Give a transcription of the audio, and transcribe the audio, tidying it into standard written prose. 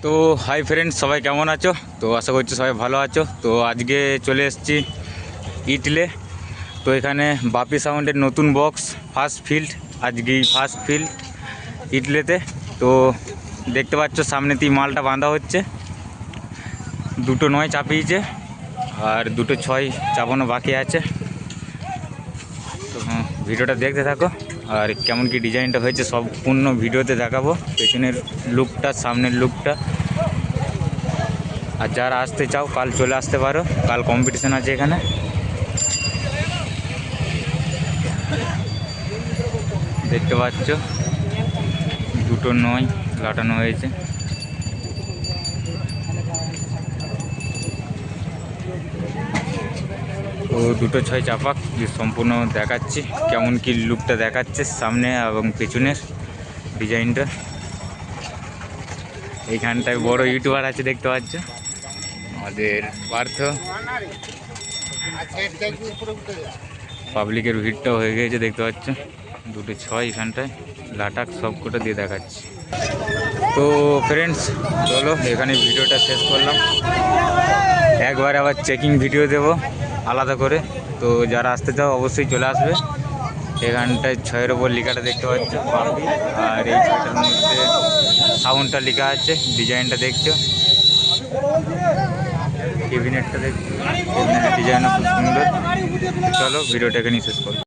তো hi friends, সবাই কেমন আছো? তো আশা করছি সবাই ভালো আছো। তো আজকে চলে এসেছি ইটলে। তো এখানে বাপি সাউন্ডের নতুন বক্স ফার্স্ট ফিল্ড, আজকেই ফার্স্ট ফিল্ড ইটলেতে। তো দেখতে পাচ্ছ সামনেতেই মালটা বাঁধা হচ্ছে। দুটো 9 চাপিয়েছে আর দুটো 6 চাপানো বাকি আছে। তো ভিডিওটা দেখতে থাকো, আর কেমন কি ডিজাইনটা হয়েছে সম্পূর্ণ ভিডিওতে দেখাবো। পেছনের লুকটা, সামনের লুকটা। আর যারা আসতে চাও কাল চলে আসতে পারো, কাল কম্পিটিশান আছে এখানে। দেখতে পাচ্ছ দুটো 9 লাটানো হয়েছে। তো দুটো 6 চাপাক সম্পূর্ণ দেখাচ্ছি কেমন কি লুকটা দেখাচ্ছে সামনে এবং পেছনের ডিজাইনটা। এইখানটায় বড় ইউটিউবার আছে দেখতে পাচ্ছ, আমাদের পার্থ। পাবলিকের ভিড়টাও হয়ে গিয়েছে দেখতে পাচ্ছ। দুটো 6 এখানটায় লাটাক সবকটা দিয়ে দেখাচ্ছি। তো ফ্রেন্ডস চলো এখানে ভিডিওটা শেষ করলাম। একবার আবার চেকিং ভিডিও দেব আলাদা করে। তো যারা আসতে চাও অবশ্যই চলে আসবে। এখানটায় 6-এর ওপর লেখাটা দেখতে পাচ্ছ বাপি, আর এই 6টার মধ্যে সাউন্ডটা লেখা আছে। ডিজাইনটা দেখছো, কেবিনেটটা দেখছো, কেবিনেটের ডিজাইনও খুব সুন্দর। চলো ভিডিওটা এখানেই শেষ করো।